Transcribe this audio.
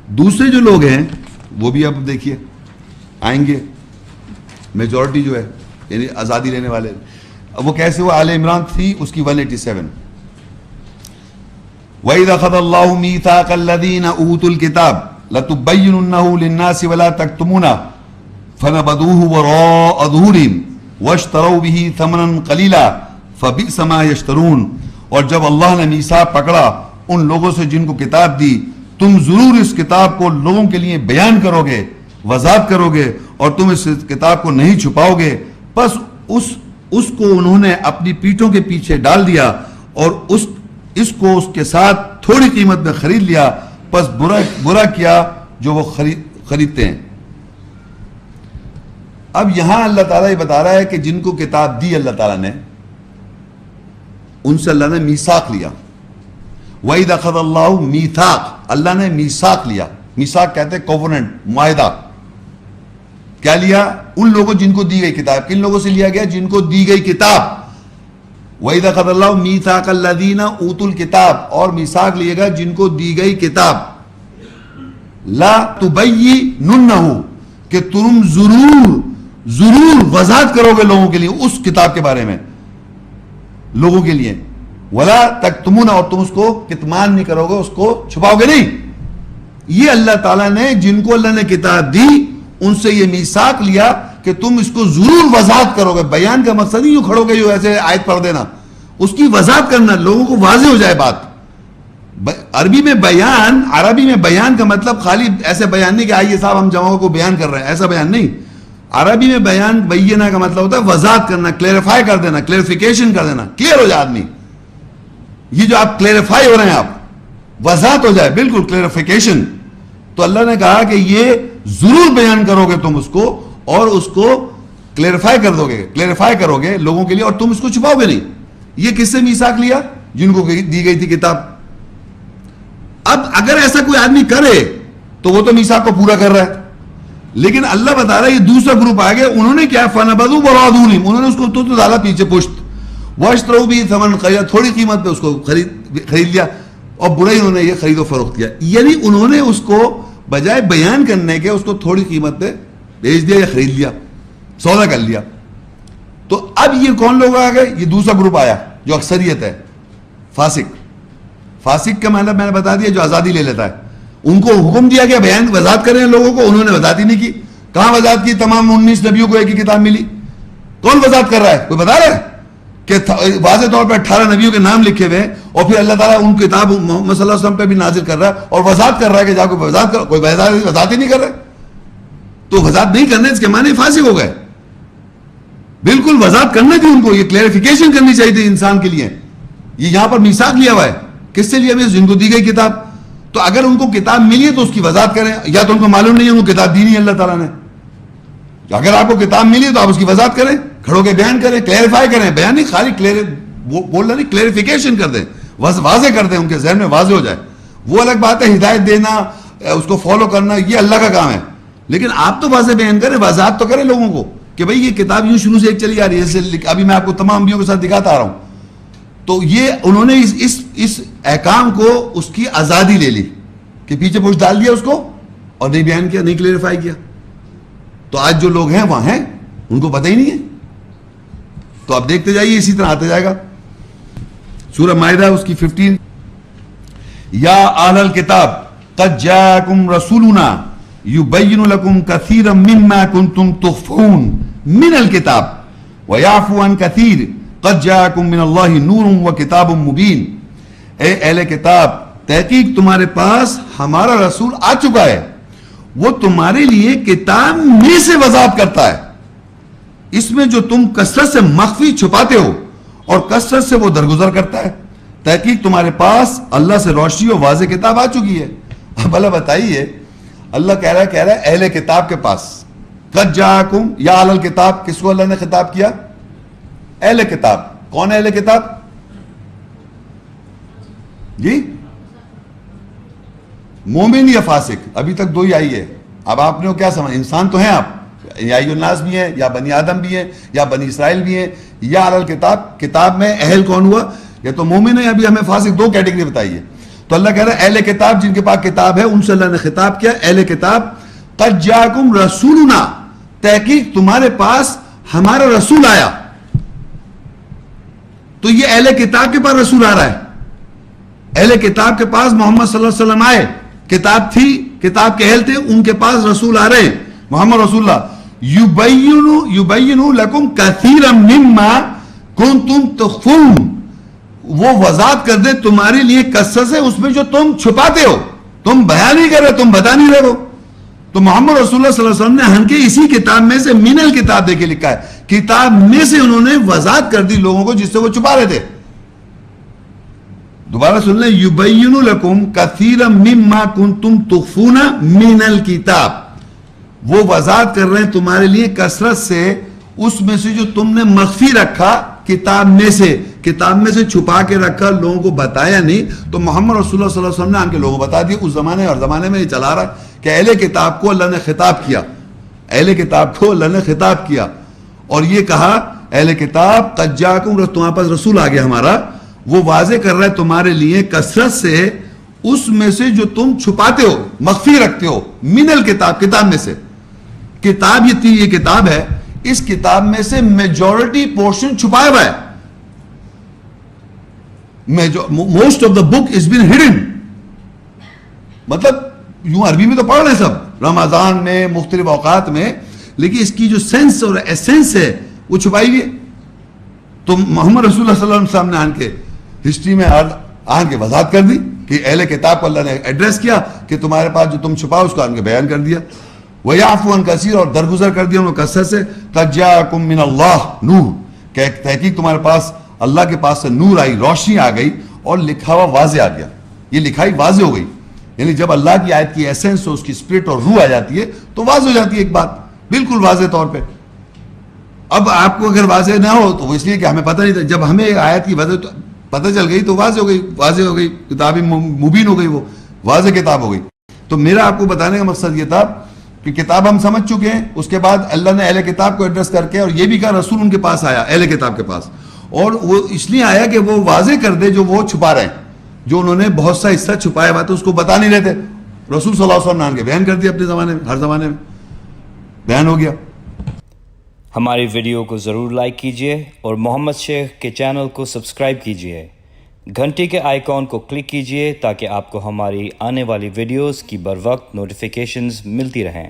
دوسرے جو لوگ ہیں وہ بھی اب دیکھیے آئیں گے، میجورٹی جو ہے یعنی آزادی لینے والے. وہ کیسے ہوا؟ آل عمران 3 اس کی 187. وَإِذْ أَخَذَ اللَّهُ مِيثَاقَ الَّذِينَ أُوتُوا الْكِتَابَ لَتُبَيِّنُنَّهُ لِلنَّاسِ وَلَا تَكْتُمُونَهُ فَنَبَذُوهُ وَرَاءَ ظُهُورِهِمْ وَاشْتَرَوْا بِهِ ثَمَنًا قَلِيلًا فَبِئْسَ مَا يَشْتَرُونَ. اور جب اللہ نے میثاق پکڑا ان لوگوں سے جن کو کتاب دی، تم ضرور اس کتاب کو لوگوں کے لیے بیان کرو گے، وضاحت کرو گے، اور تم اس کتاب کو نہیں چھپاؤ گے. پس اس کو انہوں نے اپنی پیٹھوں کے پیچھے ڈال دیا اور اس کو اس کے ساتھ تھوڑی قیمت میں خرید لیا. پس برا کیا جو وہ خریدتے ہیں. اب یہاں اللہ تعالیٰ یہ بتا رہا ہے کہ جن کو کتاب دی اللہ تعالیٰ نے، ان سے اللہ نے میثاق لیا. وَإِذْ أَخَذَ اللَّهُ مِيثَاقَ، اللہ نے میثاق لیا. میثاق کہتے ہیں کووننٹ، معاہدہ. کیا لیا؟ ان لوگوں جن کو دی گئی کتاب. کن لوگوں سے لیا گیا؟ جن کو دی گئی کتاب. وَإِذْ أَخَذَ اللَّهُ مِيثَاقَ الَّذِينَ أُوتُوا الْكِتَابَ، اور میثاق لیے گا جن کو دی گئی کتاب. لَا تُبَيِّنُنَّهُ، کہ تم ضرور وضاحت کرو گے لوگوں کے لیے اس کتاب کے بارے میں، لوگوں کے لیے. وَلَا تَكْتُمُونَ، اور تم اس کو کتمان نہیں کرو گے، اس کو چھپاؤ گے نہیں. یہ اللہ تعالیٰ نے جن کو اللہ نے کتاب دی ان سے یہ میثاق لیا کہ تم اس کو ضرور وضاحت کرو گے. بیان کا مقصد نہیں یوں کھڑو گے جو ایسے آیت پڑھ دینا، اس کی وضاحت کرنا، لوگوں کو واضح ہو جائے بات. عربی میں بیان کا مطلب خالی ایسے بیان نہیں کہ آئیے صاحب ہم جماعوں کو بیان کر رہے ہیں، ایسا بیان نہیں. عربی میں بیانہ کا مطلب ہوتا ہے وضاحت کرنا، کلیریفائی کر دینا، کلیریفیکیشن کر دینا، کلیئر ہو جائے آدمی. یہ جو آپ کلیریفائی ہو رہے ہیں، آپ وضاحت ہو جائے، بالکل کلیریفیکیشن. تو اللہ نے کہا کہ یہ ضرور بیان کرو گے تم اس کو، اور اس کو کلیریفائی کرو گے لوگوں کے لیے، اور تم اس کو چھپاؤ گے نہیں. یہ کس سے میثاق لیا؟ جن کو دی گئی تھی کتاب. اب اگر ایسا کوئی آدمی کرے تو وہ تو میثاق کو پورا کر رہا ہے، لیکن اللہ بتا رہا ہے یہ دوسرا گروپ آ گیا. انہوں نے کیا؟ فَنَبَذُوا وَرَاءَ ظُهُورِهِمْ، انہوں نے اس کو تو ڈالا پیچھے پشت. وَاشْتَرَوْا بِهِ ثَمَنًا قَلِيلًا، تھوڑی قیمت پہ اس کو خرید لیا، اور برا ہی انہوں نے یہ خرید و فروخت کیا. یعنی انہوں نے اس کو بجائے بیان کرنے کے اس کو تھوڑی قیمت پہ بیچ دیا یا خرید لیا، سودا کر لیا. تو اب یہ کون لوگ آ گئے؟ یہ دوسرا گروپ آیا جو اکثریت ہے، فاسق کا مطلب میں نے بتا دیا، جو آزادی لے لیتا ہے. ان کو حکم دیا گیا بیان وضاحت کریں لوگوں کو، انہوں نے وضاحت ہی نہیں کی. کہاں وضاحت کی؟ تمام 19 نبیوں کو ایک ہی کتاب ملی. کون وضاحت کر رہا ہے؟ کوئی بتا رہا ہے کہ واضح طور پہ 18 نبیوں کے نام لکھے ہوئے ہیں، اور پھر اللہ تعالیٰ ان کتاب محمد صلی اللہ علیہ وسلم پہ بھی نازل کر رہا ہے اور وضاحت کر رہا ہے کہ جا کوئی وضاحت کرو. کوئی وضاحت ہی نہیں کر رہا. تو وضاحت نہیں کرنے اس کے معنی فاسق ہو گئے. بالکل وضاحت کرنا تھی ان کو، یہ کلیریفیکیشن کرنی چاہیے تھی انسان کے لیے. یہ یہاں پر میثاق لیا ہوا ہے. کس سے لیا؟ جن کو دی گئی کتاب. تو اگر ان کو کتاب ملی ہے تو اس کی وضاحت کریں، یا تو ان کو معلوم نہیں ہے، ان کو کتاب دی نہیں اللہ تعالیٰ نے. اگر آپ کو کتاب ملی تو آپ اس کی وضاحت کریں، کھڑو کے بیان کریں، کلیریفائی کریں. بیان نہیں خالی بولنا نہیں، کلیریفیکیشن کر دیں، واضح کر دیں، ان کے ذہن میں واضح ہو جائے. وہ الگ بات ہے ہدایت دینا، اس کو فالو کرنا، یہ اللہ کا کام ہے. لیکن آپ تو واضح بیان کریں، وضاحت تو کریں لوگوں کو کہ بھئی یہ کتاب یوں شروع سے ایک چلی آ رہی ہے. جیسے ابھی میں آپ کو تمام انبیاء کے ساتھ دکھاتا آ رہا ہوں. تو یہ انہوں نے اس احکام کو اس کی آزادی لے لی کہ پیچھے پوچھ ڈال دیا اس کو، اور نہیں بیان کیا، نہیں کلیریفائی کیا. تو آج جو لوگ ہیں وہاں ہیں، ان کو پتہ ہی نہیں ہے. تو آپ دیکھتے جائیے، اسی طرح آتے جائے گا. سورہ مائدہ اس کی 15، یا اہل الکتاب قد جاءکم رسولنا یبین لکم کثیرا مما کنتم تخفون من الکتاب ویعفو عن کثیر قد جاءکم من اللہ نور وکتاب مبین. اے اہل کتاب، تحقیق تمہارے پاس ہمارا رسول آ چکا ہے، وہ تمہارے لیے کتاب میں سے وضاحت کرتا ہے، اس میں جو تم کثرت سے مخفی چھپاتے ہو، اور کثرت سے وہ درگزر کرتا ہے. تحقیق تمہارے پاس اللہ سے روشنی اور واضح کتاب آ چکی ہے. اب اللہ بتائیے، اللہ کہہ رہا ہے اہل کتاب کے پاس قد جاءکم، یا اہل الکتاب کس کو اللہ نے خطاب کیا؟ اہل کتاب. کون ہے اہل کتاب؟ جی مومن یا فاسق؟ ابھی تک دو ہی آئی ہے. اب آپ نے کیا سمجھ؟ انسان تو ہیں آپ، یا الناس بھی ہیں، یا بنی آدم بھی ہیں، یا بنی اسرائیل بھی ہیں. یا اہل کتاب، کتاب میں اہل کون ہوا؟ یا تو مومن ہے، ابھی ہمیں فاسق. دو کیٹیگری بتائیے. تو اللہ کہہ رہا ہے اہل کتاب جن کے پاس کتاب ہے ان سے اللہ نے خطاب کیا, اہل کتاب قد جاءکم رسولنا, تحقیق تمہارے پاس ہمارا رسول آیا. تو یہ اہل کتاب کے پاس رسول آ رہا ہے, اہل کتاب کے پاس محمد صلی اللہ علیہ وسلم آئے, کتاب تھی, کتاب کے اہل تھے, ان کے پاس رسول آ رہے ہیں محمد رسول اللہ. یبین لکم کثیرا مما کنتم تخفون, وہ وضاحت کر دے تمہارے لیے کثرت سے اس میں جو تم چھپاتے ہو, تم بیان نہیں کر رہے, تم بتا نہیں رہے ہو. تو محمد رسول اللہ صلی اللہ علیہ وسلم نے ہن کے اسی کتاب میں سے من الکتاب دے کے لکھا ہے, کتاب میں سے انہوں نے وضاحت کر دی لوگوں کو جس سے وہ چھپا رہے تھے. دوبارہ سن لیں, یبین لکم کثیرا مما کنتم تخفون من الکتاب, وہ وضاحت کر رہے ہیں تمہارے لیے کثرت سے اس میں سے جو تم نے مخفی رکھا کتاب میں سے چھپا کے رکھا, لوگوں کو بتایا نہیں. تو محمد رسول اللہ صلی اللہ علیہ وسلم نے آن کے لوگوں کو بتا دیا. اس زمانے اور زمانے میں یہ چلا رہا ہے کہ اہل کتاب کو اللہ نے خطاب کیا, اہل کتاب کو اللہ نے خطاب کیا اور یہ کہا اہل کتاب قد جاءکم, تمہارے پاس رسول آ گیا ہمارا, وہ واضح کر رہا ہے تمہارے لیے کثرت سے اس میں سے جو تم چھپاتے ہو, مخفی رکھتے ہو, من الکتاب, کتاب میں سے. کتاب یہ کتاب ہے, اس کتاب میں سے میجورٹی پورشن چھپایا ہوا ہے. Most of the book is been hidden, مطلب یوں عربی میں تو پڑھ رہے ہیں سب رمضان میں مختلف اوقات میں, لیکن اس کی جو سینس اور ایسنس ہے وہ چھپائی ہوئی ہے. تو محمد رسول اللہ صلی اللہ علیہ وسلم نے آن کے ہسٹری میں آن کے وضاحت کر دی کہ اہل کتاب کو اللہ نے ایڈریس کیا کہ تمہارے پاس جو تم چھپاؤ اس کو آن کے بیان کر دیا. وَيَعْفُوَ عَنْ كَثِيرٍ, اور درگزر کر دیا ان کو کثرت سے. قَدْ جَاءَكُم مِّنَ اللَّهِ نور, کہ تحقیق تمہارے پاس اللہ کے پاس سے نور آئی, روشنی آ گئی اور لکھا ہوا واضح آ گیا. یہ لکھائی واضح ہو گئی, یعنی جب اللہ کی آیت کی ایسنس اس کی اسپرٹ اور روح آ جاتی ہے تو واضح ہو جاتی ہے ایک بات بالکل واضح طور پہ. اب آپ کو اگر واضح نہ ہو تو وہ اس لیے کہ ہمیں پتہ نہیں تھا, جب ہمیں آیت کی وجہ پتہ چل گئی تو واضح ہو گئی, کتاب مبین ہو گئی, وہ واضح کتاب ہو گئی. تو میرا آپ کو بتانے کا مقصد یہ تھا کہ کتاب ہم سمجھ چکے ہیں, اس کے بعد اللہ نے اہل کتاب کو ایڈریس کر کے اور یہ بھی کہا رسول ان کے پاس آیا, اہل کتاب کے پاس, اور وہ اس لیے آیا کہ وہ واضح کر دے جو وہ چھپا رہے ہیں, جو انہوں نے بہت سا حصہ چھپایا ہوا تھا اس کو بتا نہیں رہے تھے. رسول صلی اللہ علیہ وسلم نے آن کے بیان کر دیا, اپنے زمانے میں, ہر زمانے میں بیان ہو گیا. ہماری ویڈیو کو ضرور لائک کیجیے اور محمد شیخ کے چینل کو سبسکرائب کیجیے. گھنٹی کے آئیکن کو کلک کیجیے تاکہ آپ کو ہماری آنے والی ویڈیوز کی بر وقت نوٹیفیکیشنز ملتی رہیں.